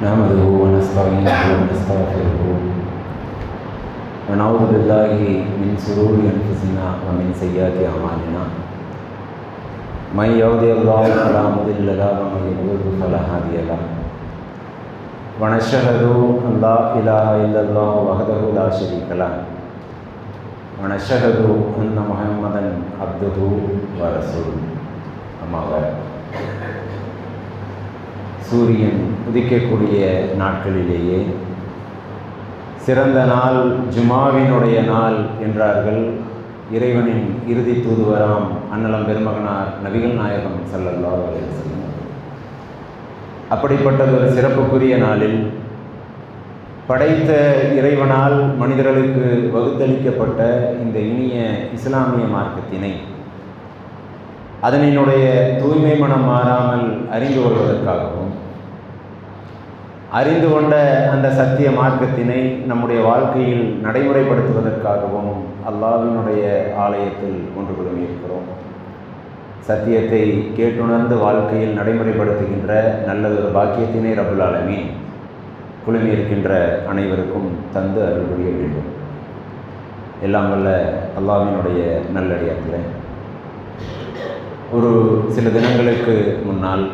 نحمده ونستعينه ونستغفره ونعوذ بالله من شرور أنفسنا ومن سيئات أعمالنا من يهده الله فلا مضل له ومن يضلل فلا هادي له ونشهد أن لا إله إلا الله وحده لا شريك له ونشهد أن محمدا عبده ورسوله أما بعد சூரியன் உதிக்கக்கூடிய நாட்களிலேயே சிறந்த நாள் ஜுமாவினுடைய நாள் என்றார்கள் இறைவனின் இறுதி தூதுவராம் அன்னலம் பெருமகனார் நபிகள் நாயகம் ஸல்லல்லாஹு அலைஹி வஸல்லம். அப்படிப்பட்டதொரு சிறப்புக்குரிய நாளில் படைத்த இறைவனால் மனிதர்களுக்கு வகுத்தளிக்கப்பட்ட இந்த இனிய இஸ்லாமிய மார்க்கத்தினை அதனினுடைய தூய்மை மனம் மாறாமல் அறிந்து கொள்வதற்காகவும் அறிந்து கொண்ட அந்த சத்திய மார்க்கத்தினை நம்முடைய வாழ்க்கையில் நடைமுறைப்படுத்துவதற்காகவும் அல்லாஹ்வினுடைய ஆலயத்தில் ஒன்று குழுமியிருக்கிறோம். சத்தியத்தை கேட்டுணர்ந்து வாழ்க்கையில் நடைமுறைப்படுத்துகின்ற நல்லதொரு பாக்கியத்தினை ரப்புல் ஆலமீன் குழுமியிருக்கின்ற அனைவருக்கும் தந்து அருள் புரிய வேண்டும். எல்லாம் வல்ல அல்லாஹ்வினுடைய நல்லடியார்களே, ஒரு சில தினங்களுக்கு முன்னால்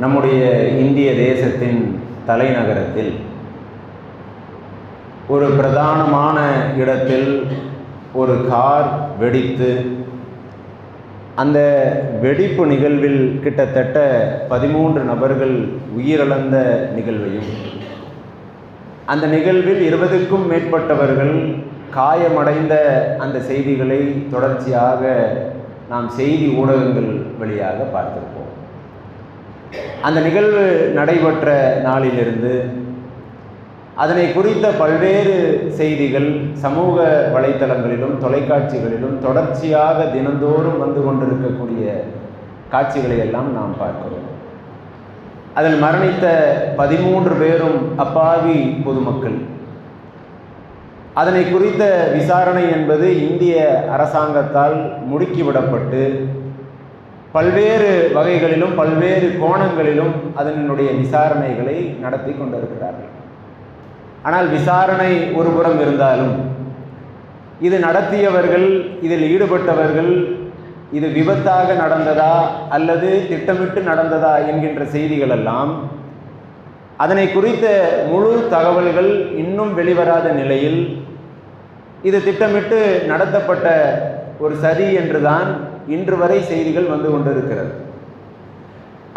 நம்முடைய இந்திய தேசத்தின் தலைநகரத்தில் ஒரு பிரதானமான இடத்தில் ஒரு கார் வெடித்து அந்த வெடிப்பு நிகழ்வில் கிட்டத்தட்ட 13 நபர்கள் உயிரிழந்த நிகழ்வையும் அந்த நிகழ்வில் 20க்கும் மேற்பட்டவர்கள் காயமடைந்த அந்த செய்திகளை தொடர்ச்சியாக நாம் செய்தி ஊடகங்கள் வழியாக பார்த்திருப்போம். அந்த நிகழ்வு நடைபெற்ற நாளிலிருந்து அதனை குறித்த பல்வேறு செய்திகள் சமூக வலைத்தளங்களிலும் தொலைக்காட்சிகளிலும் தொடர்ச்சியாக தினந்தோறும் வந்து கொண்டிருக்கக்கூடிய காட்சிகளை எல்லாம் நாம் பார்க்கிறோம். அதில் மரணித்த 13 பேரும் அப்பாவி பொதுமக்கள். அதனை குறித்த விசாரணை என்பது இந்திய அரசாங்கத்தால் முடுக்கிவிடப்பட்டு பல்வேறு வகைகளிலும் பல்வேறு கோணங்களிலும் அதனுடைய விசாரணைகளை நடத்தி கொண்டிருக்கிறார்கள். ஆனால் விசாரணை ஒருபுறம் இருந்தாலும் இது நடத்தியவர்கள், இதில் ஈடுபட்டவர்கள், இது விபத்தாக நடந்ததா அல்லது திட்டமிட்டு நடந்ததா என்கின்ற செய்திகள் எல்லாம் அதனை குறித்த முழு தகவல்கள் இன்னும் வெளிவராத நிலையில் இது திட்டமிட்டு நடத்தப்பட்ட ஒரு சதி என்றுதான் இன்று வரை செய்திகள் வந்து கொண்டிருக்கிறது.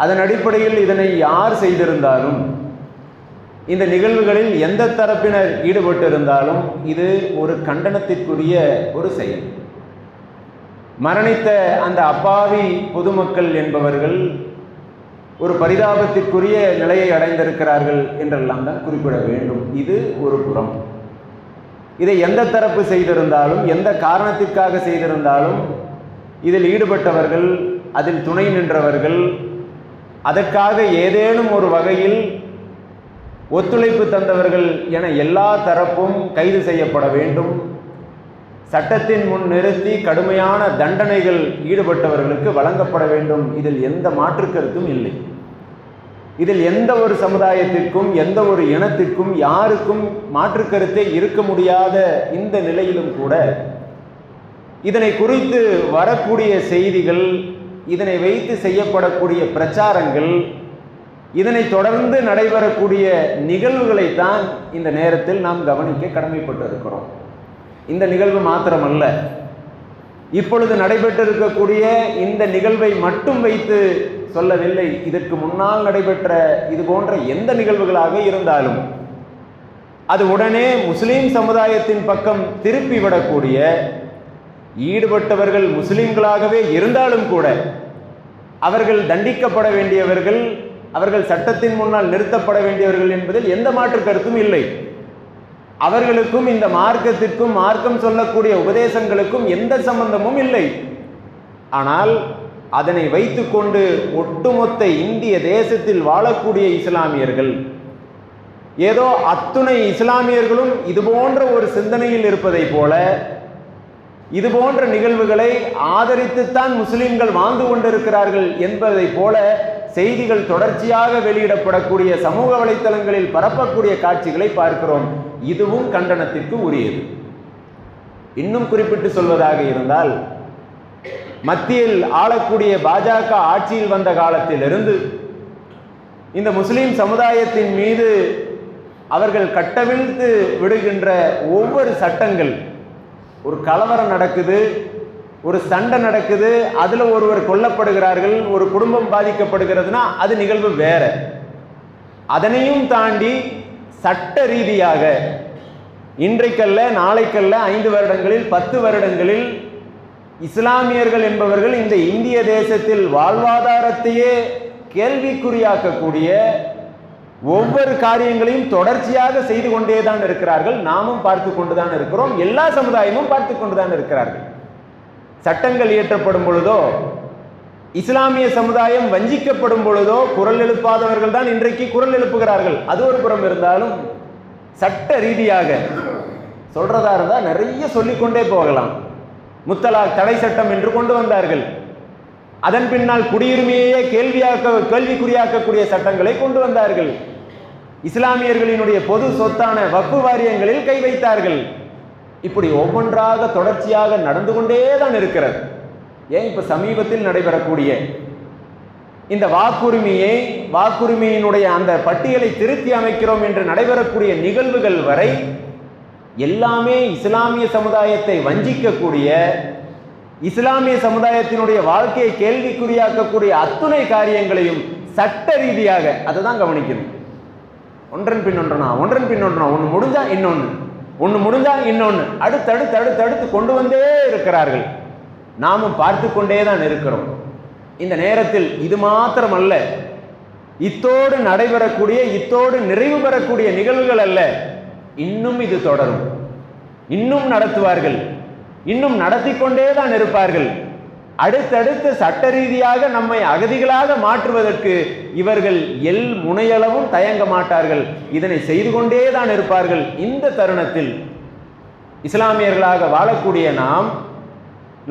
அதன் அடிப்படையில் இதனை யார் செய்திருந்தாலும், இந்த நிகழ்வுகளில் எந்த தரப்பினர் ஈடுபட்டிருந்தாலும் இது ஒரு கண்டனத்திற்குரிய ஒரு செயல். மரணித்த அந்த அப்பாவி பொதுமக்கள் என்பவர்கள் ஒரு பரிதாபத்திற்குரிய நிலையை அடைந்திருக்கிறார்கள் என்றெல்லாம் தான் குறிப்பிட வேண்டும். இது ஒரு புறம். இதை எந்த தரப்பு செய்திருந்தாலும், எந்த காரணத்திற்காக செய்திருந்தாலும், இதில் ஈடுபட்டவர்கள், அதில் துணை நின்றவர்கள், அதற்காக ஏதேனும் ஒரு வகையில் ஒத்துழைப்பு தந்தவர்கள் என எல்லா தரப்பும் கைது செய்யப்பட வேண்டும். சட்டத்தின் முன் நிறுத்தி கடுமையான தண்டனைகள் ஈடுபட்டவர்களுக்கு வழங்கப்பட வேண்டும். இதில் எந்த மாற்று கருத்தும் இல்லை. இதில் எந்த ஒரு சமுதாயத்திற்கும் எந்த ஒரு இனத்திற்கும் யாருக்கும் மாற்று கருத்தே இருக்க முடியாத இந்த நிலையிலும் கூட இதனை குறித்து வரக்கூடிய செய்திகள், இதனை வைத்து செய்யப்படக்கூடிய பிரச்சாரங்கள், இதனை தொடர்ந்து நடைபெறக்கூடிய நிகழ்வுகளைத்தான் இந்த நேரத்தில் நாம் கவனிக்க கடமைப்பட்டு இருக்கிறோம். இந்த நிகழ்வு மாத்திரமல்ல, இப்பொழுது நடைபெற்றிருக்கக்கூடிய இந்த நிகழ்வை மட்டும் வைத்து சொல்லவில்லை. இதற்கு முன்னால் நடைபெற்ற இது போன்ற எந்த நிகழ்வுகளாக இருந்தாலும் அது உடனே முஸ்லீம் சமுதாயத்தின் பக்கம் திருப்பிவிடக்கூடிய, ஈடுபட்டவர்கள் முஸ்லீம்களாகவே இருந்தாலும் கூட அவர்கள் தண்டிக்கப்பட வேண்டியவர்கள், அவர்கள் சட்டத்தின் முன்னால் நிறுத்தப்பட வேண்டியவர்கள் என்பதில் எந்த மாற்று கருத்தும் இல்லை. அவர்களுக்கும் இந்த மார்க்கத்திற்கும், மார்க்கம் சொல்லக்கூடிய உபதேசங்களுக்கும் எந்த சம்பந்தமும் இல்லை. ஆனால் அதனை வைத்துக்கொண்டு ஒட்டுமொத்த இந்திய தேசத்தில் வாழக்கூடிய இஸ்லாமியர்கள், ஏதோ அத்துணை இஸ்லாமியர்களும் இது போன்ற ஒரு சிந்தனையில் இருப்பதை போல, இது போன்ற நிகழ்வுகளை ஆதரித்துத்தான் முஸ்லிம்கள் வாழ்ந்து கொண்டிருக்கிறார்கள் என்பதை போல செய்திகள் தொடர்ச்சியாக வெளியிடப்படக்கூடிய சமூக வலைத்தளங்களில் பரப்பக்கூடிய காட்சிகளை பார்க்கிறோம். இதுவும் கண்டனத்திற்கு உரியது. இன்னும் குறிப்பிட்டு சொல்வதாக இருந்தால், மத்தியில் ஆளக்கூடிய பாஜக ஆட்சியில் வந்த காலத்திலிருந்து இந்த முஸ்லிம் சமுதாயத்தின் மீது அவர்கள் கட்டவிழ்த்து விடுகின்ற ஒவ்வொரு சட்டங்கள், ஒரு கலவரம் நடக்குது, ஒரு சண்டை நடக்குது, அதில் ஒருவர் கொல்லப்படுகிறார்கள், ஒரு குடும்பம் பாதிக்கப்படுகிறதுனா அது நிகழ்வு வேற. அதனையும் தாண்டி சட்ட ரீதியாக இன்றைக்கல்ல, நாளைக்கல்ல, 5 வருடங்களில் 10 வருடங்களில் இஸ்லாமியர்கள் என்பவர்கள் இந்த இந்திய தேசத்தில் வாழ்வாதாரத்தையே கேள்விக்குறியாக்கக்கூடிய ஒவ்வொரு காரியங்களையும் தொடர்ச்சியாக செய்து கொண்டே தான் இருக்கிறார்கள். நாமும் பார்த்து கொண்டுதான் இருக்கிறோம். எல்லா சமுதாயமும் பார்த்து கொண்டுதான் இருக்கிறார்கள். சட்டங்கள் இயற்றப்படும் பொழுதோ, இஸ்லாமிய சமுதாயம் வஞ்சிக்கப்படும் பொழுதோ குரல் எழுப்பாதவர்கள் தான் இன்றைக்கு குரல் எழுப்புகிறார்கள். அது ஒரு புறம் இருந்தாலும், சட்ட ரீதியாக சொல்றதா இருந்தால் நிறைய சொல்லிக்கொண்டே போகலாம். முத்தலாக் தடை சட்டம் என்று கொண்டு வந்தார்கள். அதன் பின்னால் குடியுரிமையே கேள்விக்குறியாக்கக்கூடிய சட்டங்களை கொண்டு வந்தார்கள். இஸ்லாமியர்களினுடைய பொது சொத்தான வக்ஃப் வாரியங்களில் கை வைத்தார்கள். இப்படி ஒவ்வொன்றாக தொடர்ச்சியாக நடந்து கொண்டே தான் இருக்கிறது. ஏன் இப்ப சமீபத்தில் நடைபெறக்கூடிய இந்த வாக்குரிமையினுடைய அந்த பட்டியலை திருத்தி அமைக்கிறோம் என்று நடைபெறக்கூடிய நிகழ்வுகள் வரை எல்லாமே இஸ்லாமிய சமுதாயத்தை வஞ்சிக்கக்கூடிய, இஸ்லாமிய சமுதாயத்தினுடைய வாழ்க்கையை கேள்விக்குறியாக்கக்கூடிய அத்துணை காரியங்களையும் சட்ட ரீதியாக அதை தான் கவனிக்கணும். ஒன்றன் பின் ஒன்றனா ஒன்று முடிஞ்சா இன்னொன்று அடுத்தடுத்து கொண்டு வந்தே இருக்கிறார்கள். நாமும் பார்த்து கொண்டே தான் இருக்கிறோம். இந்த நேரத்தில் இது மாத்திரமல்ல, இத்தோடு நடைபெறக்கூடிய, இத்தோடு நிறைவு பெறக்கூடிய நிகழ்வுகள் அல்ல, இன்னும் இது தொடரும். இன்னும் நடத்துவார்கள், இன்னும் நடத்தி கொண்டே தான் இருப்பார்கள். அடுத்தடுத்து சட்ட ரீதியாக நம்மை அகதிகளாக மாற்றுவதற்கு இவர்கள் முனையளவும் தயங்க மாட்டார்கள். இதனை செய்து கொண்டே தான் இருப்பார்கள். இந்த தருணத்தில் இஸ்லாமியர்களாக வாழக்கூடிய நாம்,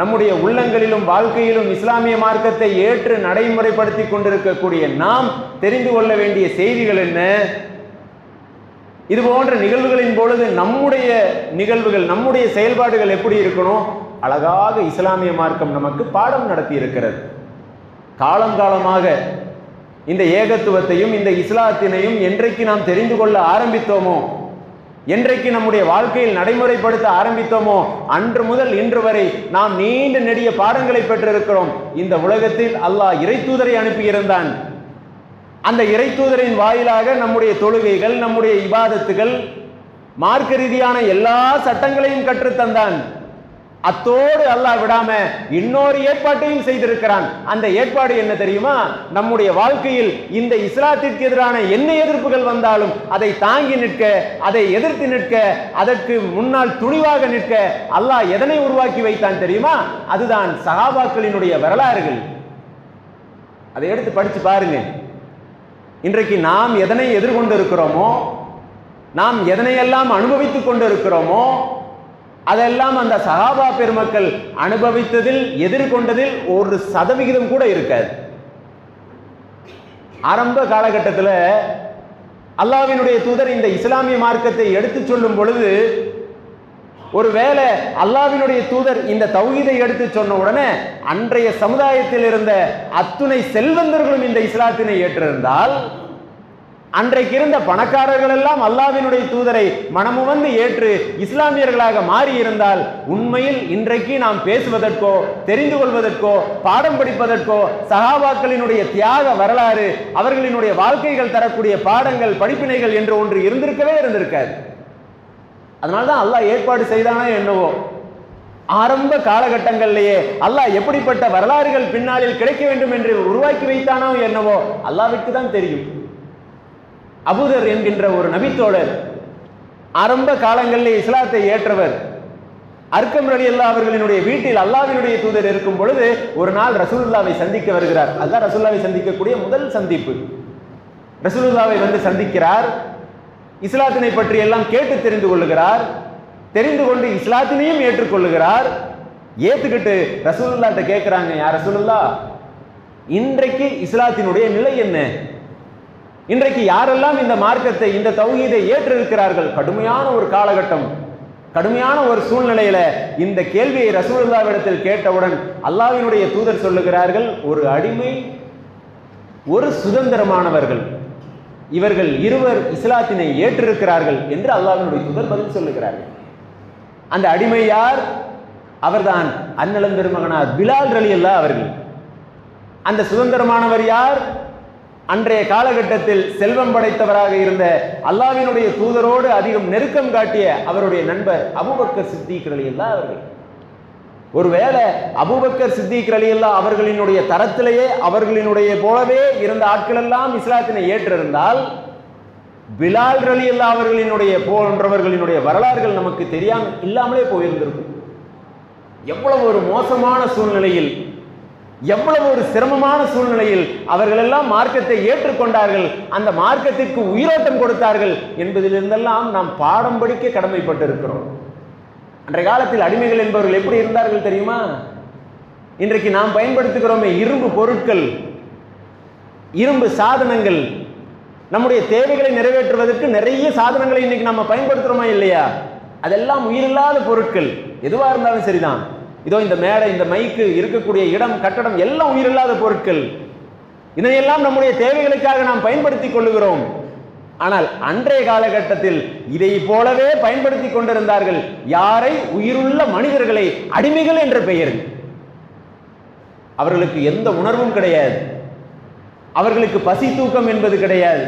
நம்முடைய உள்ளங்களிலும் வாழ்க்கையிலும் இஸ்லாமிய மார்க்கத்தை ஏற்று நடைமுறைப்படுத்தி கொண்டிருக்கக்கூடிய நாம் தெரிந்து கொள்ள வேண்டிய செய்திகள் என்ன? இது போன்ற நிகழ்வுகளின் பொழுது நம்முடைய நிகழ்வுகள், நம்முடைய செயல்பாடுகள் எப்படி இருக்கணும்? அழகாக இஸ்லாமிய மார்க்கம் நமக்கு பாடம் நடத்தி இருக்கிறது. காலங்காலமாக இந்த ஏகத்துவத்தையும் இந்த இஸ்லாத்தினையும் என்றைக்கு நாம் தெரிந்து கொள்ள ஆரம்பித்தோமோ, என்றைக்கு நம்முடைய வாழ்க்கையில் நடைமுறைப்படுத்த ஆரம்பித்தோமோ, அன்று முதல் இன்று வரை நாம் நீண்ட நெடிய பாடங்களை பெற்றிருக்கிறோம். இந்த உலகத்தில் அல்லாஹ் இறை தூதரை அனுப்பியிருந்தான். அந்த இறை தூதரின் வாயிலாக நம்முடைய தொழுகைகள், நம்முடைய இபாதத்துகள், மார்க்க ரீதியான எல்லா சட்டங்களையும் கற்றுத்தந்தான். அத்தோடு அல்லாஹ் விடாம இன்னொரு ஏற்பாட்டையும் செய்திருக்கிறான். அந்த ஏற்பாடு என்ன தெரியுமா? நம்முடைய வாழ்க்கையில் இந்த இஸ்லாத்திற்கு எதிரான என்ன எதிர்ப்புகள் வந்தாலும் அதை தாங்கி நிற்க, அதை எதிர்த்து நிற்க, அதற்கு முன்னால் துணிவாக நிற்க அல்லாஹ் எதனை உருவாக்கி வைத்தான் தெரியுமா? அதுதான் சஹாபாக்களினுடைய வரலாறுகள். அதை எடுத்து படிச்சு பாருங்க. இன்றைக்கு நாம் எதனை எதிர்கொண்டு இருக்கிறோமோ, நாம் எதனையெல்லாம் அனுபவித்துக் கொண்டு இருக்கிறோமோ, அதெல்லாம் அந்த சஹாபா பெருமக்கள் அனுபவித்ததில், எதிர்கொண்டதில் 1% கூட இருக்காது. ஆரம்ப காலகட்டத்தில் அல்லாஹ்வினுடைய தூதர் இந்த இஸ்லாமிய மார்க்கத்தை எடுத்து சொல்லும் பொழுது, ஒருவேளை அல்லாஹ்வினுடைய தூதர் இந்த தௌஹீதை எடுத்து சொன்ன உடனே அன்றைய சமுதாயத்தில் இருந்த அத்துணை செல்வந்தர்களும் இந்த இஸ்லாத்தினை ஏற்றிருந்தால், அன்றைக்கு இருந்த பணக்காரர்கள் எல்லாம் அல்லாஹ்வினுடைய தூதரை மனமுவந்து ஏற்று இஸ்லாமியர்களாக மாறி இருந்தால், உண்மையில் இன்றைக்கு நாம் பேசுவதற்கோ, தெரிந்து கொள்வதற்கோ, பாடம் படிப்பதற்கோ சஹாபாக்களினுடைய தியாக வரலாறு, அவர்களினுடைய வாழ்க்கைகள் தரக்கூடிய பாடங்கள், படிப்பினைகள் என்று ஒன்று இருந்திருக்காது. அதனால்தான் அல்லாஹ் ஏற்பாடு செய்தானோ என்னவோ, ஆரம்ப காலகட்டங்களிலேயே அல்லாஹ் எப்படிப்பட்ட வரலாறுகள் பின்னாளில் கிடைக்க வேண்டும் என்று உருவாக்கி வைத்தானோ என்னவோ அல்லாஹ்விற்கு தான் தெரியும். அபூதர் என்கின்ற ஒரு நபித்தோழர், ஆரம்ப காலங்களிலே இஸ்லாத்தை ஏற்றவர், அர்க்கம் ரலியல்லாஹு அவர்களினுடைய வீட்டில் அல்லாஹ்வினுடைய தூதர் இருக்கும் பொழுது ஒரு நாள் ரசூலுல்லாவை சந்திக்க வருகிறார். அதுதான் ரசூலுல்லாவை சந்திக்கக்கூடிய முதல் சந்திப்பு. ரசூலுல்லாவை வந்து சந்திக்கிறார். இஸ்லாத்தினை பற்றி எல்லாம் கேட்டு தெரிந்து கொள்ளுகிறார். தெரிந்து கொண்டு இஸ்லாத்தினையும் ஏற்றுக்கொள்ளுகிறார். ஏத்துக்கிட்டு ரசூலுல்லாஹ்ட்ட கேட்கிறாங்க, யா ரசூலுல்லாஹ், இன்றைக்கு இஸ்லாத்தினுடைய நிலை என்ன? இன்றைக்கு யாரெல்லாம் இந்த மார்க்கத்தை, இந்த தௌஹீதை ஏற்றிருக்கிறார்கள்? கடுமையான ஒரு காலகட்டம், கடுமையான ஒரு சூழ்நிலையில இந்த கேள்வியை ரசூலுல்லாஹ்விடத்தில் கேட்டவுடன் அல்லாஹ்வினுடைய தூதர் சொல்லுகிறார்கள், ஒரு அடிமை, ஒரு சுதந்திரமானவர்கள், இவர்கள் இருவர் இஸ்லாத்தினை ஏற்றிருக்கிறார்கள் என்று அல்லாஹ்வினுடைய தூதர் பதில் சொல்லுகிறார்கள். அந்த அடிமை யார்? அவர்தான் அன்னலம் பெருமகனார் பிலால் ரலியல்லாஹு அவர்கள். அந்த சுதந்திரமானவர் யார்? அன்றைய காலகட்டத்தில் செல்வம் படைத்தவராக இருந்த அல்லாஹ்வினுடைய தூதரோடு அதிகம் நெருக்கம் காட்டிய அவருடைய நண்பர் அபூபக்கர் சித்திக் ரலியல்லாஹு அவர்கள். ஒருவேளை அபூபக்கர் சித்திக் ரலியல்லாஹு அவர்களினுடைய தரத்திலேயே அவர்களினுடைய போலவே இருந்த ஆட்கள் எல்லாம் இஸ்லாத்தினை ஏற்றிருந்தால் பிலால் ரலியல்லாஹு அவர்களினுடைய போன்றவர்களினுடைய வரலாறுகள் நமக்கு தெரியாமல் இல்லாமலே போயிருந்திருக்கும். எவ்வளவு ஒரு மோசமான சூழ்நிலையில், எவ்வளவு ஒரு சிரமமான சூழ்நிலையில் அவர்கள் எல்லாம் மார்க்கத்தை ஏற்றுக்கொண்டார்கள், அந்த மார்க்கத்திற்கு உயிரோட்டம் கொடுத்தார்கள் என்பதிலிருந்தெல்லாம் நாம் பாடம் படிக்க கடமைப்பட்டிருக்கிறோம். அன்றைய காலத்தில் அடிமைகள் என்பவர்கள் எப்படி இருந்தார்கள் தெரியுமா? இன்றைக்கு நாம் பயன்படுத்துகிறோமே இரும்பு பொருட்கள், இரும்பு சாதனங்கள், நம்முடைய தேவைகளை நிறைவேற்றுவதற்கு நிறைய சாதனங்களை இன்னைக்கு நம்ம பயன்படுத்துறோமா இல்லையா? அதெல்லாம் உயிரில்லாத பொருட்கள். எதுவா இருந்தாலும் சரிதான். இதோ இந்த மேடை, இந்த மைக்கு, இருக்கக்கூடிய இடம், கட்டடம் எல்லாம் உயிரில்லாத பொருட்கள். இதையெல்லாம் நம்முடைய தேவைகளுக்காக நாம் பயன்படுத்திக் கொள்ளுகிறோம். ஆனால் அன்றைய காலகட்டத்தில் இதை போலவே பயன்படுத்தி கொண்டிருந்தார்கள். யாரை? உயிருள்ள மனிதர்களை அடிமைகள் என்ற பெயர். அவர்களுக்கு எந்த உணர்வும் கிடையாது, அவர்களுக்கு பசி தூக்கம் என்பது கிடையாது.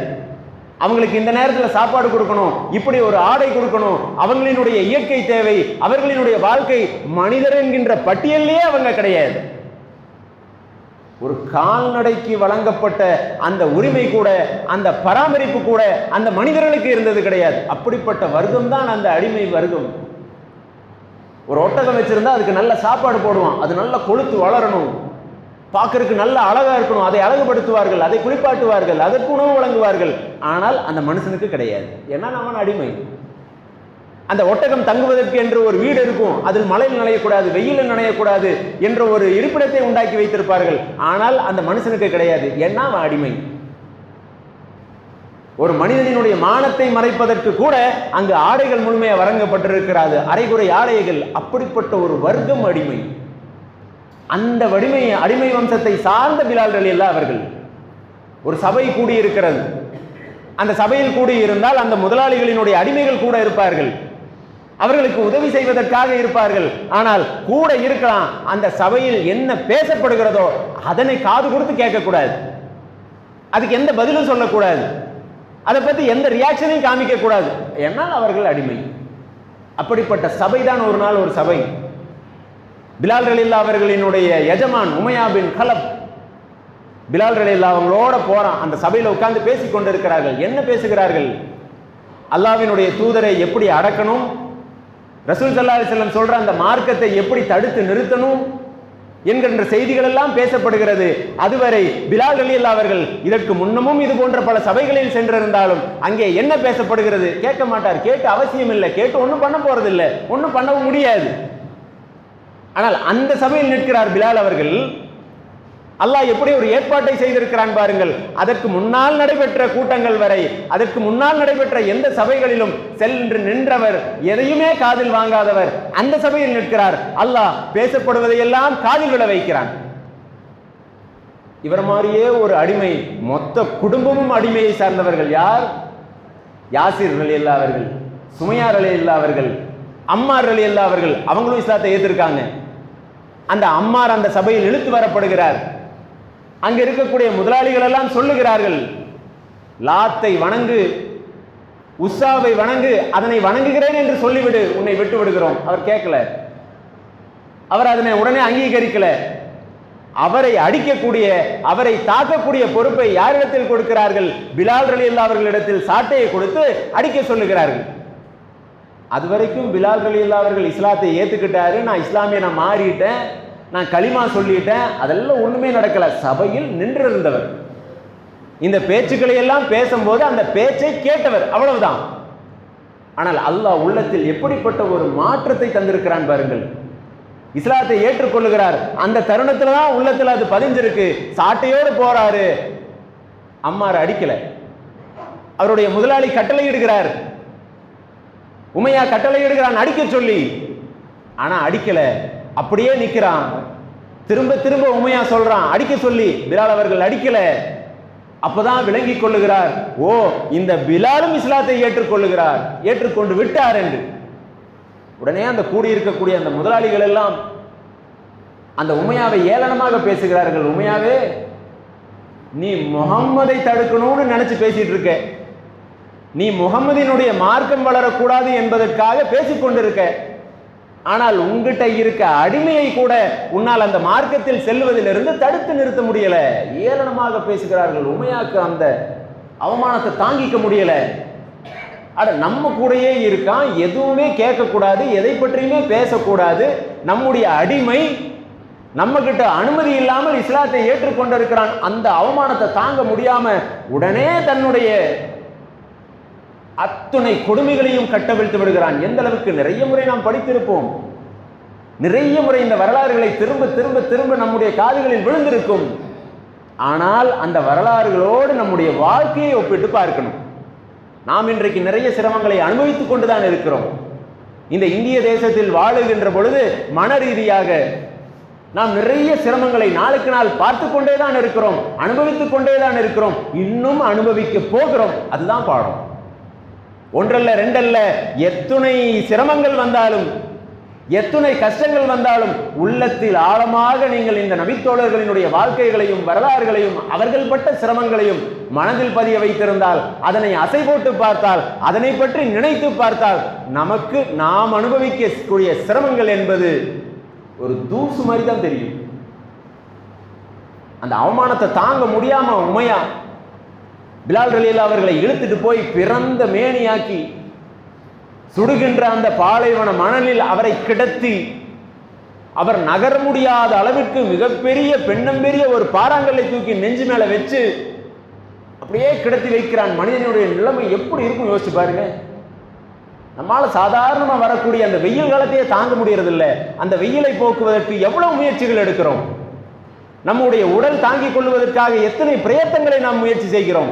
அவங்களுக்கு இந்த நேரத்தில் சாப்பாடு கொடுக்கணும், இப்படி ஒரு ஆடை கொடுக்கணும், அவங்களினுடைய இயற்கை தேவை, அவர்களினுடைய வாழ்க்கை மனிதர் என்கின்ற பட்டியலே அவங்க கிடையாது. ஒரு கால்நடைக்கு வழங்கப்பட்ட அந்த உரிமை கூட, அந்த பராமரிப்பு கூட அந்த மனிதர்களுக்கு இருந்தது கிடையாது. அப்படிப்பட்ட வர்க்கம் தான் அந்த அடிமை வர்க்கம். ஒரு ஒட்டகம் வச்சிருந்தா அதுக்கு நல்ல சாப்பாடு போடுவான், அது நல்ல கொழுத்து வளரணும், பார்க்கறதுக்கு நல்ல அழகா இருக்கணும், அதை அழகுபடுத்துவார்கள், அதை குளிப்பாட்டுவார்கள், அதற்கு உணவு வழங்குவார்கள். ஆனால் அந்த மனுஷனுக்கு கிடையாது. ஏன்னா அவன் அடிமை. அந்த ஒட்டகம் தங்குவதற்கு என்று ஒரு வீடு இருக்கும், அதில் மழையில் நனையக்கூடாது, வெயிலில் நனையக்கூடாது என்ற ஒரு இருப்பிடத்தை உண்டாக்கி வைத்திருப்பார்கள். ஆனால் அந்த மனுஷனுக்கு கிடையாது. ஏன்னா அவன் அடிமை. ஒரு மனிதனினுடைய மானத்தை மறைப்பதற்கு கூட அங்கு ஆடைகள் முழுமையாக வழங்கப்பட்டிருக்கிறது, அரைகுறை ஆடைகள். அப்படிப்பட்ட ஒரு வர்க்கம் அடிமை. அந்த அடிமை வம்சத்தை சார்ந்த பிலால் ரலியல்லாஹு அவர்கள். ஒரு சபை கூடியிருக்கிறது, அந்த சபையில் கூடியிருந்தால் அந்த முதலாளிகளினுடைய அடிமைகள் கூட இருப்பார்கள், அவர்களுக்கு உதவி செய்வதற்காக இருப்பார்கள். ஆனால் கூட இருக்கலாம், அந்த சபையில் என்ன பேசப்படுகிறதோ அதனை காது கொடுத்து கேட்கக்கூடாது, அதுக்கு எந்த பதிலும் சொல்லக்கூடாது, அதை பற்றி எந்த ரியாக்ஷனையும் காமிக்க கூடாது. என்னால் அவர்கள் அடிமை. அப்படிப்பட்ட சபைதான் ஒரு நாள் ஒரு சபை. பிலால் ரலியல்லாஹு அவர்களினுடைய எஜமான் உமையா பின் கலப் பிலால் ரலியல்லாஹு அவங்களோட போறான். அந்த சபையில் உட்கார்ந்து பேசிக் கொண்டிருக்கிறார்கள். என்ன பேசுகிறார்கள்? அல்லாஹ்வினுடைய தூதரை எப்படி அடக்கணும், ரசூல் ஸல்லல்லாஹு அலைஹி வஸல்லம் சொல்ற அந்த மார்க்கத்தை எப்படி தடுத்து நிறுத்தணும் என்கின்ற செய்திகள் எல்லாம் பேசப்படுகிறது. அதுவரை பிலால் ரலியல்லாஹு அவர்கள் இதற்கு முன்னமும் இது போன்ற பல சபைகளில் சென்றிருந்தாலும் அங்கே என்ன பேசப்படுகிறது கேட்க மாட்டார். கேட்டு அவசியம் இல்லை, கேட்டு ஒன்றும் பண்ண போறது இல்லை, ஒன்றும் பண்ணவும் முடியாது. ஆனால் அந்த சபையில் நிற்கிறார் பிலால் அவர்கள். அல்லாஹ் எப்படி ஒரு ஏற்பாட்டை செய்திருக்கிறான் பாருங்கள். அதற்கு முன்னால் நடைபெற்ற கூட்டங்கள் வரை, அதற்கு முன்னால் நடைபெற்ற எந்த சபைகளிலும் சென்று நின்றவர், எதையுமே காதில் வாங்காதவர் அந்த சபையில் நிற்கிறார். அல்லாஹ் பேசப்படுவதையெல்லாம் காதில் விட வைக்கிறான். இவர் மாதிரியே ஒரு அடிமை, மொத்த குடும்பமும் அடிமையை சார்ந்தவர்கள். யார்? யாசிர் ரலியல்லாஹு அவர்கள், சுமையா ரலியல்லாஹு அவர்கள், அம்மார் ரலியல்லாஹு அவர்கள். அவங்களும் இஸ்லாத்தை ஏற்றிருக்காங்க. அந்த அம்மார் அந்த சபையில் இழுத்து வரப்படுகிறார். அங்க இருக்கக்கூடிய முதலாளிகள் எல்லாம் சொல்லுகிறார்கள், லாத்தை வணங்கு, உஸ்ஸாவை வணங்கு, அதனை வணங்குகிறேன் என்று சொல்லிவிடு, உன்னை விட்டு விடுகிறோம். அவர் கேட்கல, அவர் அதனை உடனே அங்கீகரிக்கல. அவரை அடிக்கக்கூடிய, அவரை தாக்கக்கூடிய பொறுப்பை யாரிடத்தில் கொடுக்கிறார்கள்? பிலால் ரலியல்லாஹு அவர்களிடத்தில் சாட்டையை கொடுத்து அடிக்க சொல்லுகிறார்கள். அதுவரைக்கும் பிலால் ரலியல்லாஹு அவர்கள் இஸ்லாத்தை ஏத்துக்கிட்டாரு, நான் இஸ்லாமிய நான் மாறிட்டேன், நான் களிமா சொல்லிட்டேன், அதெல்லாம் ஒண்ணுமே நடக்கல. சபையில் நின்றிருந்தவர், இந்த பேச்சுக்களை எல்லாம் பேசும்போது அந்த பேச்சை கேட்டவர், அவ்வளவுதான். ஆனால் அல்லாஹ் உள்ளத்தில் எப்படிப்பட்ட ஒரு மாற்றத்தை தந்திருக்கிறான் பாருங்கள். இஸ்லாத்தை ஏற்றுக்கொள்ளுகிறார். அந்த தருணத்துல தான் உள்ளத்துல அது பதிஞ்சிருக்கு. சாட்டையோடு போறாரு. அம்மார் அடிக்கல. அவருடைய முதலாளி கட்டளை இடுகிறார், உமையா கட்டளை இடுகிறான் அடிக்க சொல்லி. ஆனா அடிக்கல, அப்படியே நிக்கிறான். திரும்ப திரும்ப உமையா சொல்றான் அடிக்க சொல்லி. பிலால் அவர்கள் அடிக்கல. அப்பதான் விளங்கிக் கொள்ளுகிறார், ஓ இந்த பிலாலும் இஸ்லாத்தை ஏற்றுக்கொள்ளுகிறார், ஏற்றுக்கொண்டு விட்டார் என்று. உடனே அந்த கூடியிருக்கக்கூடிய அந்த முதலாளிகள் எல்லாம் அந்த உமையாவை ஏளனமாக பேசுகிறார்கள். உமையாவே, நீ முகம்மதை தடுக்கணும்னு நினைச்சு பேசிட்டு இருக்க, நீ முகம்மதினுடைய மார்க்கம் வளரக்கூடாது என்பதற்காக பேசிக்கொண்டிருக்க, ஆனால் உங்ககிட்ட இருக்க அடிமையை கூட உன்னால் அந்த மார்க்கத்தில் செல்வதிலிருந்து தடுத்து நிறுத்த முடியல. ஏளனமாக பேசுகிறார்கள். உமையாக்கு அந்த அவமானத்தை தாங்கிக்க முடியல. அட நம்ம கூடயே இருக்கான், எதுவுமே கேட்கக்கூடாது, எதை பற்றியுமே பேசக்கூடாது, நம்முடைய அடிமை, நம்ம கிட்ட அனுமதி இல்லாமல் இஸ்லாத்தை ஏற்றுக்கொண்டிருக்கிறான். அந்த அவமானத்தை தாங்க முடியாம உடனே தன்னுடைய அத்துணை கொடுமைகளையும் கட்டவிழ்த்து விடுகிறான். எந்த அளவுக்கு நிறைய முறை நாம் படித்திருப்போம், நிறைய முறை இந்த வரலாறுகளை திரும்ப திரும்ப திரும்ப நம்முடைய காதுகளில் விழுந்திருக்கும். ஆனால் அந்த வரலாறுகளோடு நம்முடைய வாழ்க்கையை ஒப்பிட்டு பார்க்கணும். நாம் இன்றைக்கு நிறைய சிரமங்களை அனுபவித்துக் கொண்டுதான் இருக்கிறோம். இந்த இந்திய தேசத்தில் வாழுகின்ற பொழுது மன ரீதியாக நாம் நிறைய சிரமங்களை நாளுக்கு நாள் பார்த்து கொண்டே தான் இருக்கிறோம், அனுபவித்துக் கொண்டே தான் இருக்கிறோம், இன்னும் அனுபவிக்க போகிறோம். அதுதான் பாடம். ஒன்றல்ல ரெண்டல்ல, எத்துணை சிரமங்கள் வந்தாலும், எத்துணை கஷ்டங்கள் வந்தாலும் உள்ளத்தில் ஆழமாக நீங்கள் இந்த நபித்தோழர்களினுடைய வாழ்க்கைகளையும் வரலாறுகளையும் அவர்கள் பட்ட சிரமங்களையும் மனதில் பதிய வைத்திருந்தால், அதனை அசை போட்டு பார்த்தால், அதனை பற்றி நினைத்து பார்த்தால், நமக்கு நாம் அனுபவிக்கக்கூடிய சிரமங்கள் என்பது ஒரு தூசு மாதிரி தான் தெரியும். அந்த அவமானத்தை தாங்க முடியாம உமையா பிலால் ரலியல்லாஹு அவர்களை இழுத்துட்டு போய் பிறந்த மேனியாக்கி சுடுகின்ற அந்த பாலைவன மணலில் அவரை கிடத்தி, அவர் நகர முடியாத அளவிற்கு மிகப்பெரிய பெண்ணம்பெரிய ஒரு பாறாங்கல்லை தூக்கி நெஞ்சு மேல வச்சு அப்படியே கிடத்தி வைக்கிறான். மனிதனுடைய நிலைமை எப்படி இருக்கும் யோசிச்சு பாருங்க. நம்மால சாதாரணமா வரக்கூடிய அந்த வெயில் காலத்தையே தாங்க முடியறது இல்லை. அந்த வெயிலை போக்குவதற்கு எவ்வளவு முயற்சிகள் எடுக்கிறோம். நம்முடைய உடல் தாங்கிக் கொள்வதற்காக எத்தனை பிரயத்தங்களை நாம் முயற்சி செய்கிறோம்.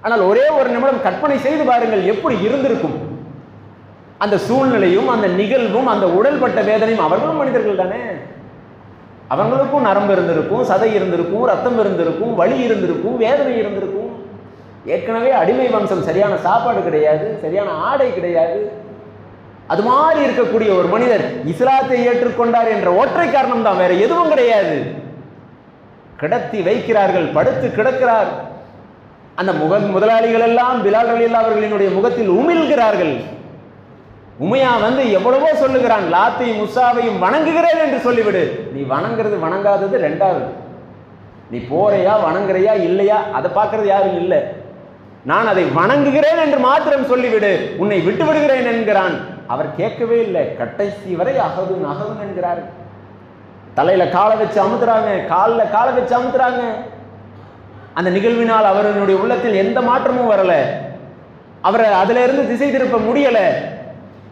ஆனால் ஒரே ஒரு நிமிடம் கற்பனை செய்து பாருங்கள், எப்படி இருந்திருக்கும் அந்த சூழ்நிலையும் அந்த நிகழ்வும் அந்த உடல்பட்ட வேதனையும். அவர்களும் மனிதர்கள் தானே, அவங்களுக்கும் நரம்பு இருந்திருக்கும், சதை இருந்திருக்கும், ரத்தம் இருந்திருக்கும், வலி இருந்திருக்கும், வேதனை இருந்திருக்கும். ஏற்கனவே அடிமை வம்சம், சரியான சாப்பாடு கிடையாது, சரியான ஆடை கிடையாது. அது மாதிரி இருக்கக்கூடிய ஒரு மனிதர் இஸ்லாத்தை ஏற்றுக்கொண்டார் என்ற ஒற்றை காரணம் தான், வேற எதுவும் கிடையாது. கிடத்தி வைக்கிறார்கள், படுத்து கிடக்கிறார். அந்த முதலாளிகள் எல்லாம் பிலால் ரலியல்லாஹு அவர்களினுடைய முகத்தில் உமிழ்கிறார்கள். உமையா வந்து எவ்வளவோ சொல்லுகிறான், லாத்தையும் உஸ்ஸாவையும் வணங்குகிறேன் என்று சொல்லிவிடு. நீ வணங்குறது வணங்காதது ரெண்டாவது. நீ போறையா வணங்குறையா இல்லையா அதை பார்க்கறது யாரும் இல்லை. நான் அதை வணங்குகிறேன் என்று மாத்திரம் சொல்லிவிடு, உன்னை விட்டு விடுகிறேன் என்கிறான். அவர் கேட்கவே இல்லை. கடைசி வரை அகதுன் அகதுன் என்கிறார். தலையில காலை வச்சு அமுத்துறாங்க, காலில் காலை வச்சு அமுத்துறாங்க. அந்த நிகழ்வினால் அவர்களுடைய உள்ளத்தில் எந்த மாற்றமும் வரல. அவரை அதில இருந்து திசை திருப்ப முடியல.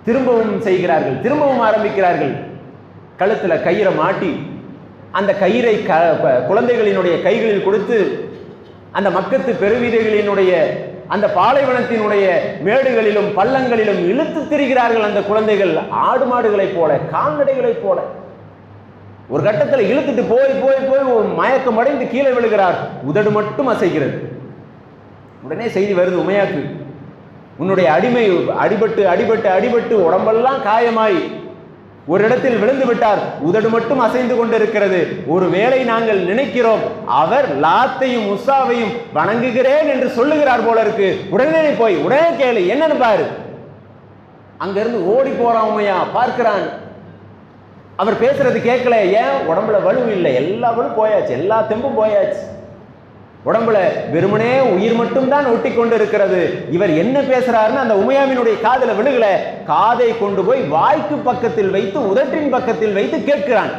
திரும்பவும் செய்கிறார்கள், திரும்பவும் ஆரம்பிக்கிறார்கள். கழுத்துல கயிறை மாட்டி அந்த கயிறை குழந்தைகளினுடைய கைகளில் கொடுத்து அந்த மக்கத்து பெருவீதிகளினுடைய அந்த பாலைவனத்தினுடைய மேடுகளிலும் பள்ளங்களிலும் இழுத்து திரிகிறார்கள். அந்த குழந்தைகள் ஆடு மாடுகளைப் போல, கால்நடைகளைப் போல. ஒரு கட்டத்தில் இழுத்துட்டு போய் போய் போய் மயக்கம் அடைந்து கீழே விழுகிறார். உதடு மட்டும் அசைக்கிறது. உடனே செய்தி வருது உமையாக்கு, உன்னுடைய அடிமை அடிபட்டு அடிபட்டு அடிபட்டு உடம்பெல்லாம் காயமாய் ஒரு இடத்தில் விழுந்து விட்டார், உதடு மட்டும் அசைந்து கொண்டிருக்கிறது. ஒருவேளை நாங்கள் நினைக்கிறோம் அவர் லாத்தையும் உஸ்ஸாவையும் வணங்குகிறேன் என்று சொல்லுகிறார் போல இருக்கு. உடனே போய் உடனே கேளு, என்னன்னு பாரு. அங்கிருந்து ஓடி போறான் உமையா, பார்க்கிறான். அவர் பேசுறது கேட்கல. ஏன்? உடம்புல வலு இல்லை, எல்லா வலு போயாச்சு, எல்லா தெம்பும் போயாச்சு. உடம்புல வெறுமனே உயிர் மட்டும் தான் ஒட்டி கொண்டு இருக்கிறது. இவர் என்ன பேசுறாருன்னு அந்த உமையாவினுடைய காதுல விழுகல. காதை கொண்டு போய் வாய்க்கு பக்கத்தில் வைத்து உதட்டின் பக்கத்தில் வைத்து கேட்கிறான்.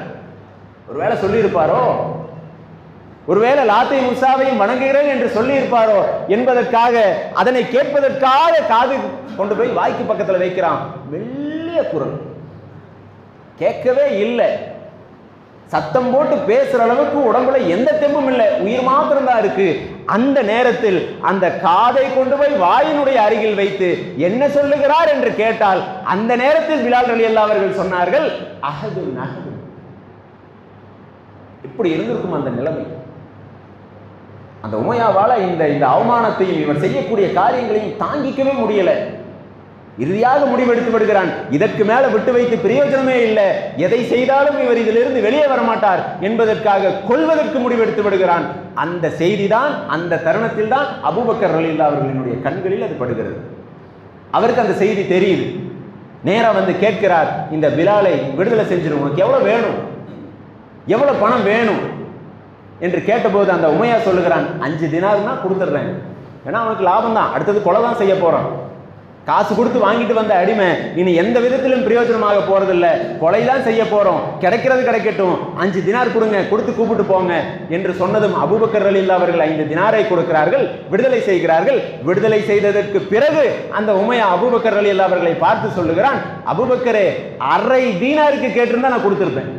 ஒருவேளை சொல்லி இருப்பாரோ, ஒருவேளை லாத்தையும் உஸ்ஸாவையும் வணங்குகிறேன் என்று சொல்லி இருப்பாரோ என்பதற்காக, அதனை கேட்பதற்காக காது கொண்டு போய் வாய்க்கு பக்கத்தில் வைக்கிறான். மெல்லிய குரல், கேட்கவே இல்லை. சத்தம் போட்டு பேசுற அளவுக்கு உடம்புல எந்த தெம்பும் இல்லை, உயிர் மாத்திரம் தான் இருக்கு. அந்த நேரத்தில் அந்த காதை கொண்டு போய் வாயினுடைய அருகில் வைத்து என்ன சொல்லுகிறார் என்று கேட்டால் அந்த நேரத்தில் பிலால் ரலியல்லாஹு அவர்கள் சொன்னார்கள், அஹது நஹது. இப்படி இருந்திருக்கும் அந்த நிலைமை. அந்த உமையாவால இந்த அவமானத்தையும் இவர் செய்யக்கூடிய காரியங்களையும் தாங்கிக்கவே முடியல. இறுதியாக முடிவெடுத்து விடுகிறான், இதற்கு மேல விட்டு வைத்து பிரயோஜனமே இல்லை, எதை செய்தாலும் இவர் இதிலிருந்து வெளியே வரமாட்டார் என்பதற்காக கொல்வதற்கு முடிவெடுத்து விடுகிறான். அந்த செய்தி தான், அந்த தருணத்தில் தான் அபூபக்கர் ரலியல்லாஹு அவர்களினுடைய கண்களில் அது படுகிறது. அவருக்கு அந்த செய்தி தெரியுது. நேரா வந்து கேட்கிறார், இந்த பிலாலை விடுதலை செஞ்சிடும், உனக்கு எவ்வளவு வேணும், எவ்வளவு பணம் வேணும் என்று கேட்டபோது அந்த உமையா சொல்லுகிறான், 5 தினார்னா கொடுத்துட்றேன், ஏன்னா அவனுக்கு லாபம் தான், அடுத்தது கொலை தான் செய்ய போறான். காசு கொடுத்து வாங்கிட்டு வந்த அடிமை இனி எந்த விதத்திலும் பிரயோஜனமாக போறதில்ல, கொலை தான் செய்ய போறோம், கிடைக்கிறது கிடைக்கட்டும், 5 தினார் கொடுங்க, கொடுத்து கூப்பிட்டு போங்க என்று சொன்னதும் அபூபக்கர் ரலியல்லாஹு அவர்கள் 5 தினாரை கொடுக்கிறார்கள், விடுதலை செய்கிறார்கள். விடுதலை செய்ததற்கு பிறகு அந்த உமையா அபூபக்கர் ரலியல்லாஹு அவர்களை பார்த்து சொல்லுகிறான், அபூபக்கரே, 1/2 தீனாருக்கு கேட்டிருந்தா நான் கொடுத்திருப்பேன்,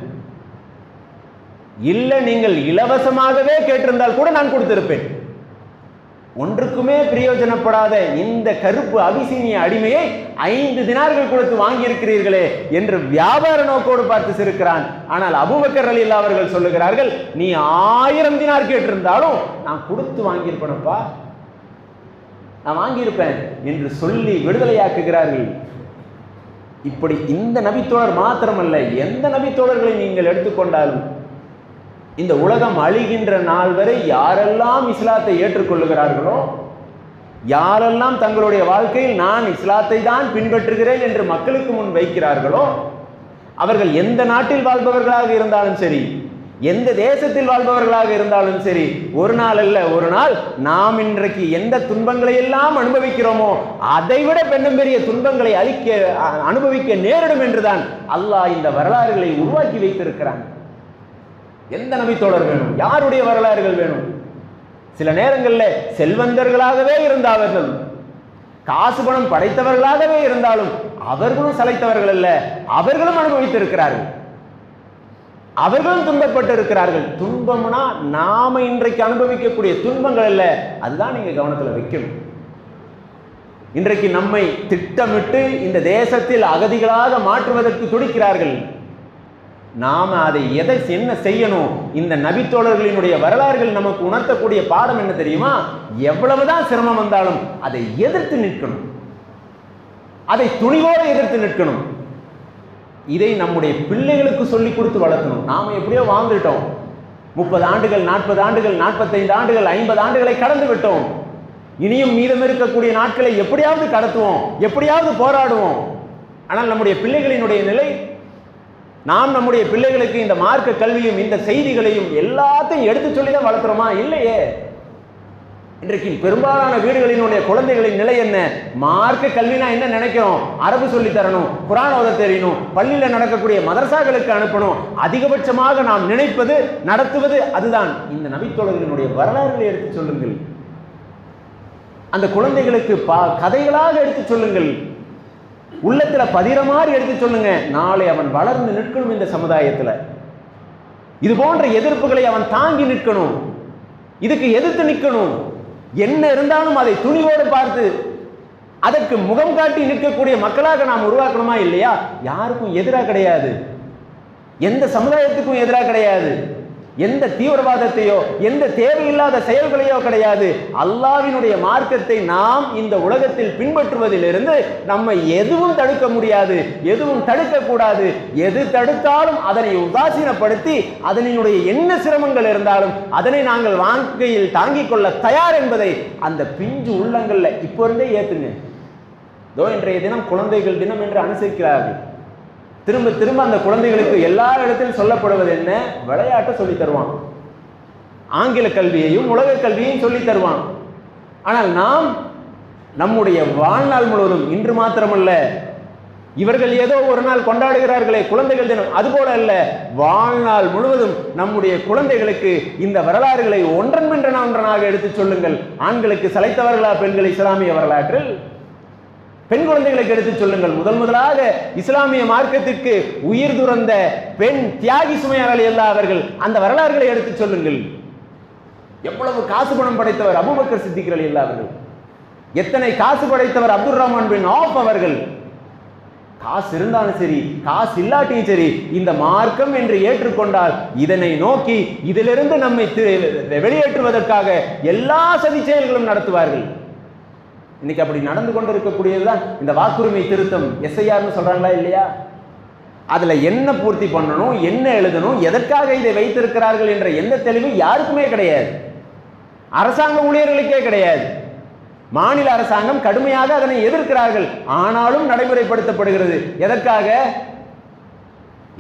இல்ல நீங்கள் இலவசமாகவே கேட்டிருந்தால் கூட நான் கொடுத்திருப்பேன். ஒன்றுக்குமே பிரயோஜனப்படாத இந்த கருப்பு அபிசீனிய அடிமையை 5 தினார்கள் கொடுத்து வாங்கி இருக்கிறீர்களே என்று வியாபார நோக்கோடு பார்த்து சிரிக்கிறான். ஆனால் அபூபக்கர் ரலியல்லாஹு அவர்கள் சொல்லுகிறார்கள், நீ 1000 தினார் கேட்டிருந்தாலும் நான் கொடுத்து வாங்கியிருப்பேனப்பா, நான் வாங்கியிருப்பேன் என்று சொல்லி விடுதலையாக்குகிறார்கள். இப்படி இந்த நபித்தோழர் மாத்திரமல்ல, எந்த நபித்தோழர்களை நீங்கள் எடுத்துக்கொண்டாலும் இந்த உலகம் அழிகின்ற நாள் வரை யாரெல்லாம் இஸ்லாத்தை ஏற்றுக்கொள்ளுகிறார்களோ, யாரெல்லாம் தங்களுடைய வாழ்க்கையில் நான் இஸ்லாத்தை தான் பின்பற்றுகிறேன் என்று மக்களுக்கு முன் வைக்கிறார்களோ, அவர்கள் எந்த நாட்டில் வாழ்பவர்களாக இருந்தாலும் சரி, எந்த தேசத்தில் வாழ்பவர்களாக இருந்தாலும் சரி, ஒரு நாள் அல்ல ஒரு நாள் நாம் இன்றைக்கு எந்த துன்பங்களை எல்லாம் அனுபவிக்கிறோமோ அதைவிட பெண்ணும் பெரிய துன்பங்களை அனுபவிக்க நேரிடும் என்றுதான் அல்லாஹ் இந்த வரலாறுகளை உருவாக்கி வைத்திருக்கிறான். எந்த நபித்தோழர் வேணும், யாருடைய வரலாறுகள் வேணும்? சில நேரங்களில் செல்வந்தர்களாகவே இருந்தார்கள், காசு பணம் படைத்தவர்களாகவே இருந்தாலும் அவர்களும் சளைத்தவர்கள் அல்ல, அவர்களும் அனுபவித்திருக்கிறார்கள், அவர்களும் துன்பப்பட்டு இருக்கிறார்கள். துன்பம்னா நாம இன்றைக்கு அனுபவிக்கக்கூடிய துன்பங்கள் அல்ல, அதுதான் நீங்க கவனத்தில் வைக்கணும். இன்றைக்கு நம்மை திட்டமிட்டு இந்த தேசத்தில் அகதிகளாக மாற்றுவதற்கு துடிக்கிறார்கள். நாம அதை என்ன செய்யணும்? இந்த நபித்தோழர்களினுடைய வரலாறுகள் நமக்கு உணர்த்தக்கூடிய பாடம் என்ன தெரியுமா? எவ்வளவுதான் சிரமம் வந்தாலும் அதை எதிர்த்து நிற்கணும், அதை துணிவோடு எதிர்த்து நிற்கணும். இதை நம்முடைய பிள்ளைகளுக்கு சொல்லிக் கொடுத்து வளர்க்கணும். நாம எப்படியோ வாழ்ந்துட்டோம், 30 ஆண்டுகள் 40 ஆண்டுகள் 45 ஆண்டுகள் 50 ஆண்டுகளை கடந்து விட்டோம். இனியும் மீதம் இருக்கக்கூடிய நாட்களை எப்படியாவது கடத்துவோம், எப்படியாவது போராடுவோம். ஆனால் நம்முடைய பிள்ளைகளினுடைய நிலை, நாம் நம்முடைய பிள்ளைகளுக்கு இந்த மார்க்க கல்வியும் இந்த செய்திகளையும் எல்லாத்தையும் எடுத்து சொல்லி தான் வளர்த்துறோமா? இல்லையே. இன்றைக்கு பெரும்பாலான வீடுகளினுடைய குழந்தைகளின் நிலை என்ன? மார்க்க கல்வினா என்ன நினைக்கிறோம்? அரபு சொல்லி தரணும், குர்ஆன் ஓத தெரியணும், பள்ளியில் நடக்கக்கூடிய மதரசாக்களுக்கு அனுப்பணும். அதிகபட்சமாக நாம் நினைப்பது நடத்துவது அதுதான். இந்த நபித்தோழர்களினுடைய வரலாறுகளை எடுத்து சொல்லுங்கள், அந்த குழந்தைகளுக்கு கதைகளாக எடுத்து சொல்லுங்கள், உள்ளத்துல பதிர மாதிரி எடுத்து சொல்லுங்க. நாளை அவன் வளர்ந்து நிற்கணும் இந்த சமுதாயத்தில். இது போன்ற எதிர்ப்புகளை அவன் தாங்கி நிற்கணும், இதுக்கு எதிர்த்து நிற்கணும். என்ன இருந்தாலும் அதை துணிவோடு பார்த்து அதற்கு முகம் காட்டி நிற்கக்கூடிய மக்களாக நாம் உருவாக்கணுமா இல்லையா? யாருக்கும் எதிராக கிடையாது, எந்த சமுதாயத்துக்கும் எதிராக கிடையாது, எந்த தீவிரவாதத்தையோ எந்த தேவையில்லாத செயல்களையோ கிடையாது. அல்லாஹ்வினுடைய மார்க்கத்தை நாம் இந்த உலகத்தில் பின்பற்றுவதிலிருந்து நம்ம எதுவும் தடுக்க முடியாது, எதுவும் தடுக்கக்கூடாது. எது தடுத்தாலும் அதனை உதாசீனப்படுத்தி அதனுடைய என்ன சிரமங்கள் இருந்தாலும் அதனை நாங்கள் வாழ்க்கையில் தாங்கிக் கொள்ள தயார் என்பதை அந்த பிஞ்சு உள்ளங்கள்ல இப்போ இருந்தே ஏத்துங்க. இன்றைய தினம் குழந்தைகள் தினம் என்று அனுசரிக்கிறார்கள். திரும்ப திரும்ப அந்த குழந்தைகளுக்கு எல்லா இடத்திலும் சொல்லப்படுவது என்ன? விளையாட்டை சொல்லி தருவான், ஆங்கில கல்வியையும் உலக கல்வியையும் சொல்லி தருவான். ஆனால் நாம் நம்முடைய வாழ்நாள் முழுவதும், இன்று மாத்திரமல்ல, இவர்கள் ஏதோ ஒரு நாள் கொண்டாடுகிறார்களே குழந்தைகள் தினம், அதுபோல அல்ல, வாழ்நாள் முழுவதும் நம்முடைய குழந்தைகளுக்கு இந்த வரலாறுகளை ஒன்றன் ஒன்றனாக எடுத்து சொல்லுங்கள். ஆண்களுக்கு சளைத்தவர்களா பெண்கள் இஸ்லாமிய வரலாற்றில்? பெண் குழந்தைகளுக்கு எடுத்து சொல்லுங்கள். முதலாக இஸ்லாமிய மார்க்கத்திற்கு உயிர் துறந்த பெண் தியாகி சுமையா ரலியல்லாஹு அவர்கள், அந்த வரலாறுகளை எடுத்து சொல்லுங்கள். எவ்வளவு காசு பணம் படைத்தவர் அபூபக்கர் சித்திக் ரலியல்லாஹு அவர்கள், எத்தனை காசு படைத்தவர் அப்துர் ரஹ்மான் பின் ஆஃப் அவர்கள். காசு இருந்தாலும் சரி, காசு இல்லாட்டியும் சரி, இந்த மார்க்கம் என்று ஏற்றுக்கொண்டால் இதனை நோக்கி இதிலிருந்து நம்மை வெளியேற்றுவதற்காக எல்லா சதி செயல்களும் நடத்துவார்கள். இன்னைக்கு அப்படி நடந்து கொண்டு இருக்கக்கூடியதுதான் இந்த வாக்குரிமை திருத்தம். எஸ்ஐஆர்னு சொல்றாங்களா இல்லையா? அதுல என்ன பூர்த்தி பண்ணணும், என்ன எழுதணும், எதற்காக இதை வைத்திருக்கிறார்கள் என்ற எந்த தெளிவு யாருக்குமே கிடையாது. அரசாங்க ஊழியர்களுக்கே கிடையாது. மாநில அரசாங்கம் கடுமையாக அதனை எதிர்க்கிறார்கள். ஆனாலும் நடைமுறைப்படுத்தப்படுகிறது. எதற்காக?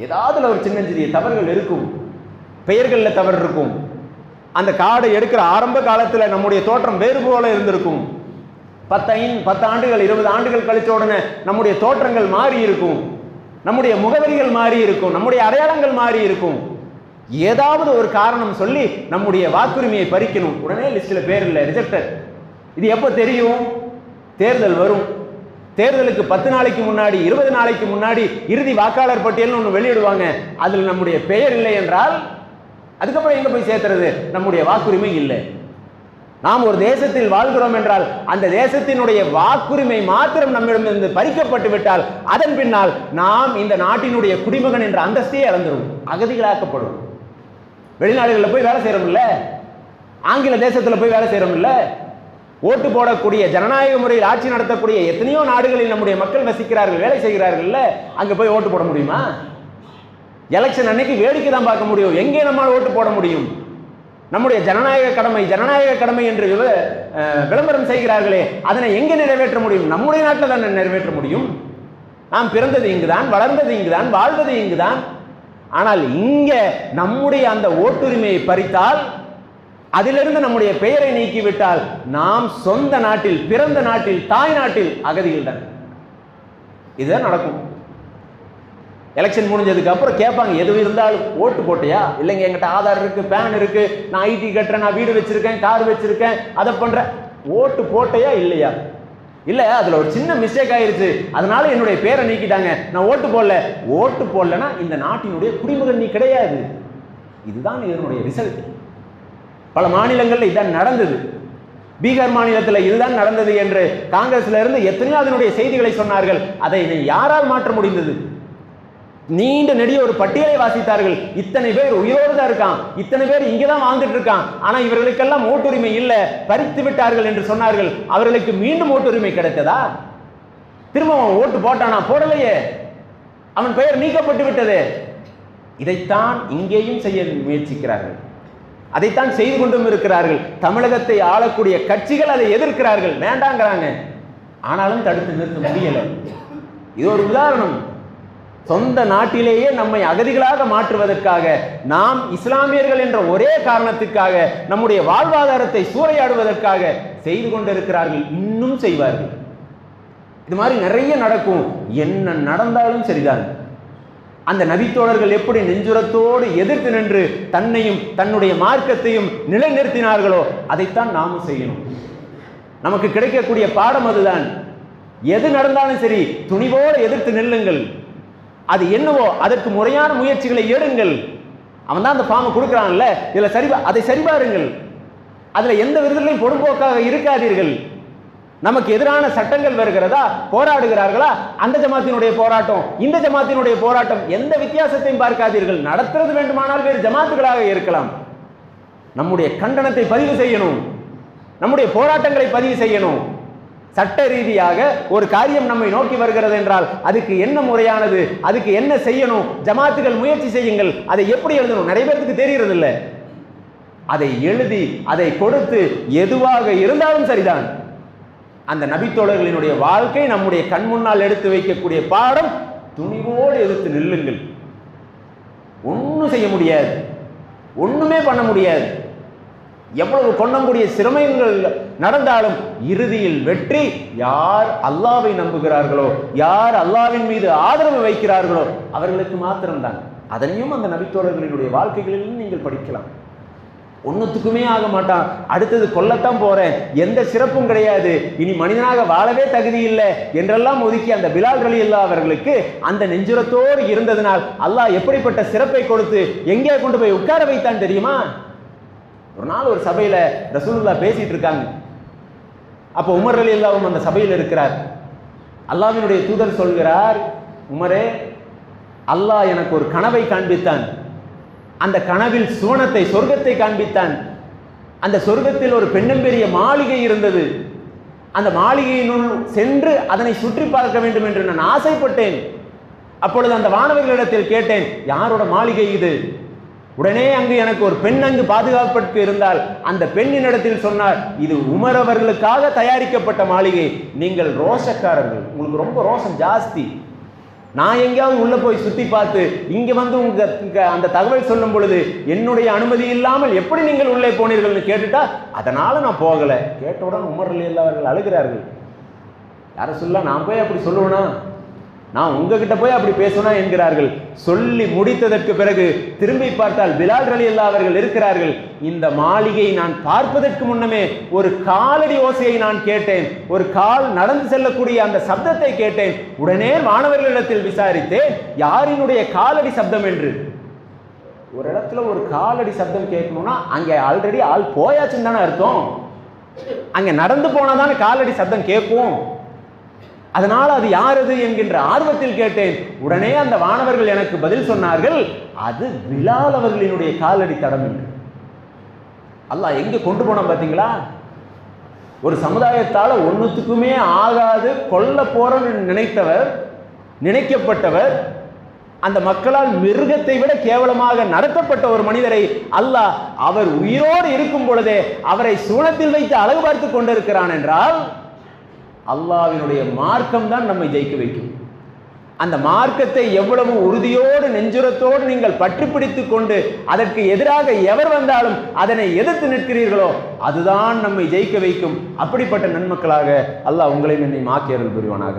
ஏதாவது ஒரு சின்ன சிறிய தவறுகள் இருக்கும், பெயர்களில் தவறு இருக்கும். அந்த கார்டை எடுக்கிற ஆரம்ப காலத்தில் நம்முடைய தோற்றம் வேறு போல இருந்திருக்கும். 10 ஆண்டுகள் 20 ஆண்டுகள் கழிச்ச உடனே நம்முடைய தோற்றங்கள் மாறி இருக்கும், நம்முடைய முகவரிகள் மாறி இருக்கும், நம்முடைய அடையாளங்கள் மாறி இருக்கும். ஏதாவது ஒரு காரணம் சொல்லி நம்முடைய வாக்குரிமையை பறிக்கணும். உடனே லிஸ்டில் பேர் இல்லை, ரிஜெக்டட். இது எப்போ தெரியும்? தேர்தல் வரும். தேர்தலுக்கு 10 நாளைக்கு முன்னாடி 20 நாளைக்கு முன்னாடி இறுதி வாக்காளர் பட்டியல்னு ஒன்று வெளியிடுவாங்க. அதில் நம்முடைய பெயர் இல்லை என்றால் அதுக்கப்புறம் எங்க போய் சேர்த்துறது? நம்முடைய வாக்குரிமை இல்லை. நாம் ஒரு தேசத்தில் வாழ்கிறோம் என்றால் அந்த தேசத்தினுடைய வாக்குரிமை மாத்திரம் நம்மிடமிருந்து பறிக்கப்பட்டு விட்டால் அதன் பின்னால் நாம் இந்த நாட்டினுடைய குடிமகன் என்ற அந்தஸ்தையே இழந்துடும், அகதிகளாக்கப்படும். வெளிநாடுகளில் போய் வேலை செய்யறோம் இல்ல, ஆங்கில தேசத்தில் போய் வேலை செய்யறோம் இல்ல, ஓட்டு போடக்கூடிய ஜனநாயக முறையில் ஆட்சி நடத்தக்கூடிய எத்தனையோ நாடுகளில் நம்முடைய மக்கள் வசிக்கிறார்கள், வேலை செய்கிறார்கள். அங்க போய் ஓட்டு போட முடியுமா? எலெக்ஷன் அன்னைக்கு வேடிக்கை தான் பார்க்க முடியும். எங்கே நம்மால் ஓட்டு போட முடியும்? நம்முடைய ஜனநாயக கடமை என்று விளம்பரம் செய்கிறார்களே, அதனை எங்கே நிறைவேற்ற முடியும்? நம்முடைய நாட்டில் தான் நிறைவேற்ற முடியும். நாம் பிறந்தது இங்குதான், வளர்ந்தது இங்குதான், வாழ்வது இங்குதான். ஆனால் இங்க நம்முடைய அந்த ஓட்டுரிமையை பறித்தால், அதிலிருந்து நம்முடைய பெயரை நீக்கிவிட்டால் நாம் சொந்த நாட்டில், பிறந்த நாட்டில், தாய் நாட்டில் அகதிகள் தான். இதுதான் நடக்கும். எலெக்ஷன் முடிஞ்சதுக்கு அப்புறம் கேட்பாங்க, எது இருந்தாலும் ஓட்டு போட்டியா? இல்லைங்க, என்கிட்ட ஆதார் இருக்கு, பேன் இருக்கு, நான் ஐடி கட்டுறேன், நான் வீடு வச்சிருக்கேன், கார் வச்சிருக்கேன், அதை பண்றேன். ஓட்டு போட்டையா இல்லையா? இல்ல, அதுல ஒரு சின்ன மிஸ்டேக் ஆயிருச்சு, அதனால என்னுடைய பேரை நீக்கிட்டாங்க, நான் ஓட்டு போடல. ஓட்டு போடலன்னா இந்த நாட்டினுடைய குடிமகன் நீ கிடையாது. இதுதான் இதனுடைய ரிசல்ட். பல மாநிலங்கள்ல இதான் நடந்தது. பீகார் மாநிலத்தில் இதுதான் நடந்தது என்று காங்கிரஸ்ல இருந்து எத்தனையோ அதனுடைய செய்திகளை சொன்னார்கள். அதை யாரால் மாற்ற முடிந்தது? நீண்ட நெடிய ஒரு பட்டியலை வாசித்தார்கள். இத்தனை பேர் உயிரோடு தான் இருக்கான், இத்தனை பேர் இங்கதான் வாழ்ந்துட்டு இருக்கான், ஆனா இவர்களுக்கெல்லாம் ஓட்டுரிமை இல்லை, பறித்து விட்டார்கள் என்று சொன்னார்கள். அவர்களுக்கு மீண்டும் ஓட்டுரிமை கிடைத்ததா? திரும்ப ஓட்டு போட்டானா? போடலையே, அவன் பெயர் நீக்கப்பட்டு விட்டது. இதைத்தான் இங்கேயும் செய்ய முயற்சிக்கிறார்கள், அதைத்தான் செய்து கொண்டும் இருக்கிறார்கள். தமிழகத்தை ஆளக்கூடிய கட்சிகள் அதை எதிர்க்கிறார்கள், வேண்டாங்கிறாங்க. ஆனாலும் தடுத்து நிறுத்த முடியல. இது ஒரு உதாரணம். சொந்த நாட்டிலேயே நம்மை அகதிகளாக மாற்றுவதற்காக, நாம் இஸ்லாமியர்கள் என்ற ஒரே காரணத்துக்காக, நம்முடைய வாழ்வாதாரத்தை சூறையாடுவதற்காக செய்து கொண்டிருக்கிறார்கள், இன்னும் செய்வார்கள். இது மாதிரி நிறைய நடக்கும். என்ன நடந்தாலும் சரிதான். அந்த நபித்தோழர்கள் எப்படி நெஞ்சுரத்தோடு எதிர்த்து நின்று தன்னையும் தன்னுடைய மார்க்கத்தையும் நிலைநிறுத்தினார்களோ அதைத்தான் நாமும் செய்யணும். நமக்கு கிடைக்கக்கூடிய பாடம் அதுதான். எது நடந்தாலும் சரி, துணிவோடு எதிர்த்து நில்லுங்கள். அது என்னவோ அதற்கு முறையான முயற்சிகளை எடுங்கள். அவன் தான் அந்த ஃபார்மை கொடுக்குறான்ல, இதுல அதை சரிபாருங்கள். அதுல எந்த விதத்திலையும் பொடும்போக்காக இருக்காதீர்கள். நமக்கு எதிரான சட்டங்கள் வருகிறதா, போராடுகிறார்களா, அந்த ஜமாத்தினுடைய போராட்டம், இந்த ஜமாத்தினுடைய போராட்டம், எந்த வித்தியாசத்தையும் பார்க்காதீர்கள். நடத்துறது வேண்டுமானால் வேறு ஜமாத்துகளாக இருக்கலாம். நம்முடைய கண்டனத்தை பதிவு செய்யணும், நம்முடைய போராட்டங்களை பதிவு செய்யணும். சட்ட ரீதியாக ஒரு காரியம் நம்மை நோக்கி வருகிறது என்றால் அதுக்கு என்ன முறையானது, அதுக்கு என்ன செய்யணும், ஜமாத்துகள் முயற்சி செய்யுங்கள். அதை எப்படி எழுதணும் நிறைய பேருக்கு தெரியறது இல்லை. அதை எழுதி அதை கொடுத்து எதுவாக இருந்தாலும் சரிதான். அந்த நபித்தோழர்களினுடைய வாழ்க்கை நம்முடைய கண் முன்னால் எடுத்து வைக்கக்கூடிய பாடம். துணிவோடு எதிர்த்து நில்லுங்கள். ஒன்றும் செய்ய முடியாது, ஒண்ணுமே பண்ண முடியாது. எவ்வளவு கொண்டக்கூடிய சிரமங்கள் நடந்தாலும் இறுதியில் வெற்றி யார் அல்லாஹ்வை நம்புகிறார்களோ, யார் அல்லாஹ்வின் மீது ஆதரவு வைக்கிறார்களோ அவர்களுக்கு மாத்திரம்தான். அதனையும் அந்த நபித்தோழர்களினுடைய வாழ்க்கைகளிலும் நீங்கள் படிக்கலாம். ஒன்றுத்துக்குமே ஆக மாட்டான், அடுத்தது கொல்லத்தான் போறேன், எந்த சிறப்பும் கிடையாது, இனி மனிதனாக வாழவே தகுதி இல்லை என்றெல்லாம் ஒதுக்கி அந்த பிலால் ரலியல்லாஹு அவர்களுக்கு அந்த நெஞ்சுரத்தோடு இருந்ததனால் அல்லாஹ் எப்படிப்பட்ட சிறப்பை கொடுத்து எங்கே கொண்டு போய் உட்கார வைத்தான் தெரியுமா? ஒரு நாள் ஒரு சபையில ரசூலுல்லாஹ் பேசிட்டு இருக்காங்க. அப்போ உமர் ரலியல்லாஹு அந்த சபையில் இருக்கிறார். அல்லாஹ்வினுடைய தூதர் சொல்கிறார், உமரே, அல்லாஹ் எனக்கு ஒரு கனவை காண்பித்தான். அந்த கனவில் சுவனத்தை, சொர்க்கத்தை காண்பித்தான். அந்த சொர்க்கத்தில் ஒரு பெண்ணம்பெரிய மாளிகை இருந்தது. அந்த மாளிகையினுள் சென்று அதனை சுற்றி பார்க்க வேண்டும் என்று நான் ஆசைப்பட்டேன். அப்பொழுது அந்த வானவர்களிடத்தில் கேட்டேன், யாரோட மாளிகை இது? உடனே அங்கு எனக்கு ஒரு பெண் அங்கு பாதுகாப்பதற்கு இருந்தால் அந்த பெண்ணினிடத்தில் சொன்னார், இது உமர் அவர்களுக்காக தயாரிக்கப்பட்ட மாளிகை, நீங்கள் ரோஷக்காரர்கள், உங்களுக்கு ரொம்ப ரோஷம் ஜாஸ்தி, நான் எங்கேயாவது உள்ள போய் சுத்தி பார்த்து இங்க வந்து உங்க அந்த தகவல் சொல்லும் பொழுது என்னுடைய அனுமதி இல்லாமல் எப்படி நீங்கள் உள்ளே போனீர்கள்னு கேட்டுட்டா அதனால நான் போகல. கேட்டவுடன் உமர் ரலியல்லாஹு அவர்கள் அழுகிறார்கள். யார சொல்ல, நான் போய் அப்படி சொல்லுவேனா, நான் உங்ககிட்ட போய் அப்படி பேசுனா என்கிறார்கள். சொல்லி முடித்ததற்கு பிறகு திரும்பி பார்த்தால் பிலால் ரலியல்லாஹு அவர்கள் இருக்கிறார்கள். இந்த மாளிகையை நான் பார்ப்பதற்கு முன்னமே ஒரு காலடி ஓசையை நான் கேட்டேன், ஒரு கால் நடந்து செல்லக்கூடிய அந்த சப்தத்தை கேட்டேன். உடனே மாணவர்களிடத்தில் விசாரித்தேன், யாரினுடைய காலடி சப்தம் என்று. ஒரு இடத்துல ஒரு காலடி சப்தம் கேட்கணும்னா அங்கே ஆல்ரெடி ஆள் போயாச்சுன்னு தானே அர்த்தம். அங்கே நடந்து போனாதானே காலடி சப்தம் கேட்கும். அதனால அது யாரது என்கின்ற ஆர்வத்தில் கேட்டேன். உடனே அந்த வானவர்கள் எனக்கு பதில் சொன்னார்கள், அது பிலால் அவர்களினுடைய காலடி தடம் என்று. அல்லாஹ் எங்க கொண்டு போனோம் பார்த்தீங்களா? ஒரு சமுதாயத்தால் ஒன்றுத்துக்குமே ஆகாது கொல்ல போறன்னு நினைத்தவர், நினைக்கப்பட்டவர், அந்த மக்களால் மிருகத்தை விட கேவலமாக நடத்தப்பட்ட ஒரு மனிதரை அல்லாஹ் அவர் உயிரோடு இருக்கும் பொழுதே அவரை சூனத்தில் வைத்து அழகு பார்த்து கொண்டிருக்கிறான் என்றால் அல்லாஹ்வினுடைய மார்க்கம் தான் நம்மை ஜெயிக்க வைக்கும். அந்த மார்க்கத்தை எவ்வளவு உறுதியோடு நெஞ்சுரத்தோடு நீங்கள் பற்றி பிடித்துக் கொண்டு அதற்கு எதிராக எவர் வந்தாலும் அதனை எதிர்த்து நிற்கிறீர்களோ அதுதான் நம்மை ஜெயிக்க வைக்கும். அப்படிப்பட்ட நன்மக்களாக அல்லாஹ் உங்களையும் என்னை ஆக்கி அருள் புரிவானாக.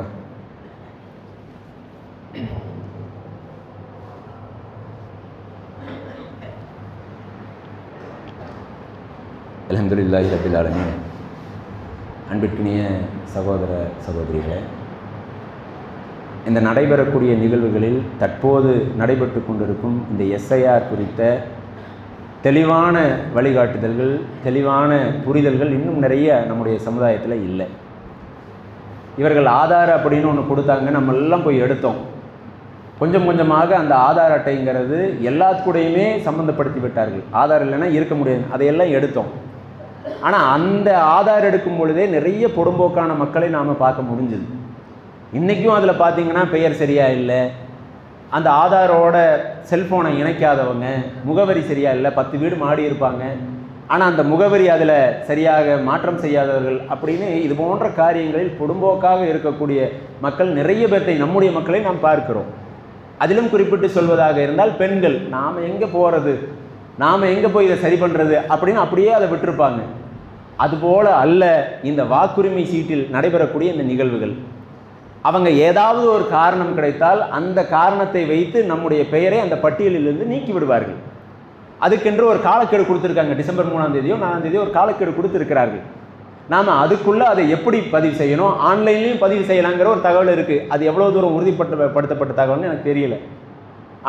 அல்ஹம்துலில்லாஹி ரப்பில் ஆலமீன். அன்பிற்கினிய சகோதர சகோதரிகளே, இந்த நடைபெறக்கூடிய நிகழ்வுகளில் தற்போது நடைபெற்று கொண்டிருக்கும் இந்த எஸ்ஐஆர் குறித்த தெளிவான வழிகாட்டுதல்கள், தெளிவான புரிதல்கள் இன்னும் நிறைய நம்முடைய சமுதாயத்தில் இல்லை. இவர்கள் ஆதார் அப்படின்னு ஒன்று கொடுத்தாங்க, நம்ம எல்லாம் போய் எடுத்தோம். கொஞ்சம் கொஞ்சமாக அந்த ஆதார் அட்டைங்கிறது எல்லாத்துக்கூடையுமே சம்மந்தப்படுத்தி விட்டார்கள். ஆதார் இல்லைன்னா இருக்க முடியாது, அதையெல்லாம் எடுத்தோம். ஆனால் அந்த ஆதார் எடுக்கும் பொழுதே நிறைய பொடும்போக்கான மக்களை நாம் பார்க்க முடிஞ்சுது. இன்றைக்கும் அதில் பார்த்தீங்கன்னா பெயர் சரியா இல்லை, அந்த ஆதாரோட செல்ஃபோனை இணைக்காதவங்க, முகவரி சரியா இல்லை, 10 வீடு மாடி இருப்பாங்க, ஆனால் அந்த முகவரி அதில் சரியாக மாற்றம் செய்யாதவர்கள் அப்படின்னு இது போன்ற காரியங்களில் பொடும்போக்காக இருக்கக்கூடிய மக்கள் நிறைய பேர்த்தை, நம்முடைய மக்களை நாம் பார்க்கிறோம். அதிலும் குறிப்பிட்டு சொல்வதாக இருந்தால் பெண்கள், நாம் எங்கே போகிறது, நாம் எங்கே போய் இதை சரி பண்ணுறது அப்படின்னு அப்படியே அதை விட்டுருப்பாங்க. அதுபோல் அல்ல இந்த வாக்குரிமை சீட்டில் நடைபெறக்கூடிய இந்த நிகழ்வுகள். அவங்க ஏதாவது ஒரு காரணம் கிடைத்தால் அந்த காரணத்தை வைத்து நம்முடைய பெயரை அந்த பட்டியலிலிருந்து நீக்கி விடுவார்கள். அதுக்கென்று ஒரு காலக்கெடு கொடுத்துருக்காங்க. டிசம்பர் 3ஆம் தேதியோ 4ஆம் தேதியோ ஒரு காலக்கெடு கொடுத்துருக்கிறார்கள். நாம் அதுக்குள்ளே அதை எப்படி பதிவு செய்யணும், ஆன்லைன்லேயும் பதிவு செய்யலாங்கிற ஒரு தகவல் இருக்குது. அது எவ்வளோ தூரம் உறுதிப்படுத்தப்பட்ட தகவல்னு எனக்கு தெரியல.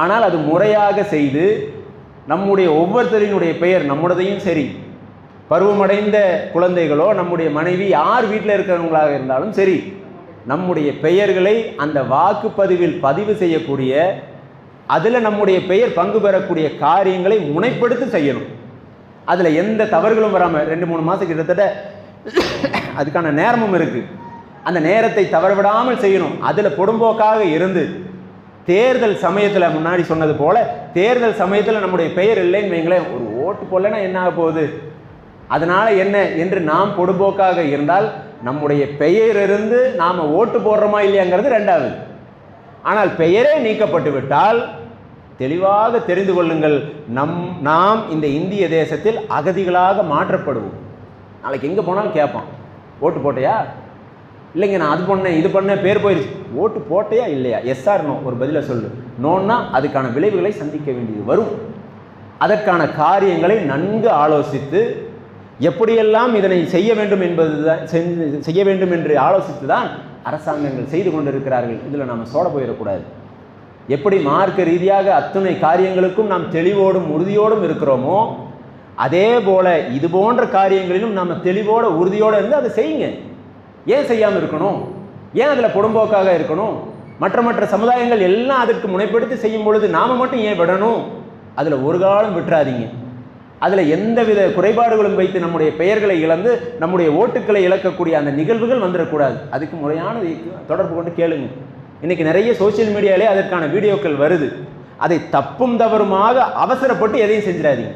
ஆனால் அது முறையாக செய்து நம்முடைய ஒவ்வொருத்தரினுடைய பெயர், நம்முடையதையும் சரி, பருவமடைந்த குழந்தைகளோ நம்முடைய மனைவி யார் வீட்டில் இருக்கிறவங்களாக இருந்தாலும் சரி, நம்முடைய பெயர்களை அந்த வாக்குப்பதிவில் பதிவு செய்யக்கூடிய, அதில் நம்முடைய பெயர் பங்கு பெறக்கூடிய காரியங்களை முனைப்படுத்தி செய்யணும். அதில் எந்த தவறுகளும் வராமல் 2-3 மாதம் கிட்டத்தட்ட அதுக்கான நேரமும் இருக்குது. அந்த நேரத்தை தவறவிடாமல் செய்யணும். அதில் பொடும்போக்காக இருந்து தேர்தல் சமயத்தில் முன்னாடி சொன்னது போல தேர்தல் சமயத்தில் நம்முடைய பெயர் இல்லைன்னு வைங்களேன், ஒரு ஓட்டு போடலைன்னா என்ன ஆக போகுது, அதனால் என்ன என்று நாம் பொடும்போக்காக இருந்தால் நம்முடைய பெயரிலிருந்து நாம் ஓட்டு போடுறோமா இல்லையாங்கிறது ரெண்டாவது. ஆனால் பெயரே நீக்கப்பட்டு விட்டால் தெளிவாக தெரிந்து கொள்ளுங்கள், நாம் இந்த இந்திய தேசத்தில் அகதிகளாக மாற்றப்படுவோம். நாளைக்கு எங்கே போனாலும் கேட்பான், ஓட்டு போட்டையா, இல்லைங்க நான் அது பண்ணேன் இது பண்ணேன், பேர் போயிடுச்சு, ஓட்டு போட்டையா இல்லையா, எஸ்ஆர் நோ ஒரு பதிலை சொல்லு. நோன்னா அதுக்கான விளைவுகளை சந்திக்க வேண்டியது வரும். அதற்கான காரியங்களை நன்கு ஆலோசித்து எப்படியெல்லாம் இதனை செய்ய வேண்டும் செய்ய வேண்டும் என்று ஆலோசித்து தான் அரசாங்கங்கள் செய்து கொண்டிருக்கிறார்கள். இதில் நாம் சோட போயிடக்கூடாது. எப்படி மார்க்க ரீதியாக அத்துணை காரியங்களுக்கும் நாம் தெளிவோடும் உறுதியோடும் இருக்கிறோமோ, அதே போல இது போன்ற காரியங்களிலும் நாம் தெளிவோட உறுதியோடு இருந்து அதை செய்யுங்க. ஏன் செய்யாமல் இருக்கணும்? ஏன் அதில் புறம்போக்காக இருக்கணும்? மற்ற சமுதாயங்கள் எல்லாம் அதற்கு முனைப்படுத்தி செய்யும் பொழுது நாம் மட்டும் ஏன் விடணும்? அதில் ஒரு காலம் விட்டுறாதீங்க. அதில் எந்தவித குறைபாடுகளும் வைத்து நம்முடைய பெயர்களை இழந்து நம்முடைய ஓட்டுக்களை இழக்கக்கூடிய அந்த நிகழ்வுகள் வந்துடக்கூடாது. அதுக்கு முறையான தொடர்பு கொண்டு கேளுங்க. இன்றைக்கி நிறைய சோசியல் மீடியாலே அதற்கான வீடியோக்கள் வருது. அதை தப்பும் தவறுமாக அவசரப்பட்டு எதையும் செஞ்சிடாதீங்க.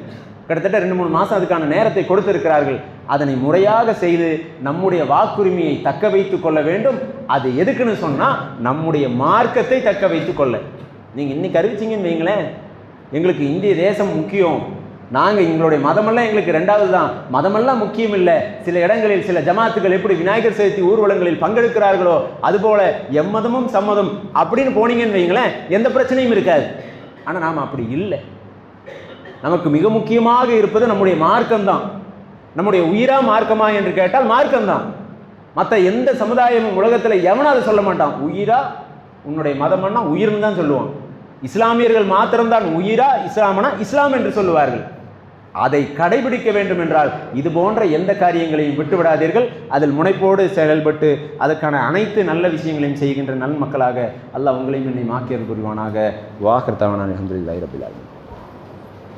கிட்டத்தட்ட 2-3 மாதம் அதுக்கான நேரத்தை கொடுத்திருக்கிறார்கள். அதனை முறையாக செய்து நம்முடைய வாக்குரிமையை தக்க வைத்து கொள்ள வேண்டும். அது எதுக்குன்னு சொன்னால் நம்முடைய மார்க்கத்தை தக்க வைத்து கொள்ள. நீங்கள் இன்னைக்கு அறிவிச்சிங்கன்னு வைங்களேன், எங்களுக்கு இந்திய தேசம் முக்கியம், நாங்கள் எங்களுடைய மதமெல்லாம் எங்களுக்கு 2வது தான், மதமெல்லாம் முக்கியம் இல்லை, சில இடங்களில் சில ஜமாத்துகள் எப்படி விநாயகர் சதுர்த்தி ஊர்வலங்களில் பங்கெடுக்கிறார்களோ அதுபோல எம்மதமும் சம்மதம் அப்படின்னு போனீங்கன்னு வைங்களேன், எந்த பிரச்சனையும் இருக்காது. ஆனால் நாம் அப்படி இல்லை. நமக்கு மிக முக்கியமாக இருப்பது நம்முடைய மார்க்கம்தான். நம்முடைய உயிரா மார்க்கமா என்று கேட்டால் மார்க்கம்தான். மற்ற எந்த சமுதாயமும் உலகத்தில் எவனும் அதை சொல்ல மாட்டான். உயிரா உன்னுடைய மதம்னா உயிர்னு தான் சொல்லுவான். இஸ்லாமியர்கள் மாத்திரம்தான் உயிரா இஸ்லாமனா இஸ்லாம் என்று சொல்லுவார்கள். அதை கடைபிடிக்க வேண்டும் என்றால் இது போன்ற எந்த காரியங்களையும் விட்டுவிடாதீர்கள். அதில் முனைப்போடு செயல்பட்டு அதற்கான அனைத்து நல்ல விஷயங்களையும் செய்கின்ற நன்மக்களாக அல்லாஹ் உங்களையும் என்னை மாக்கியர் புரிவானாக. வாஹர் தவனான் அல்ஹம்துலில்லாஹி ரப்பில் ஆலமீன்.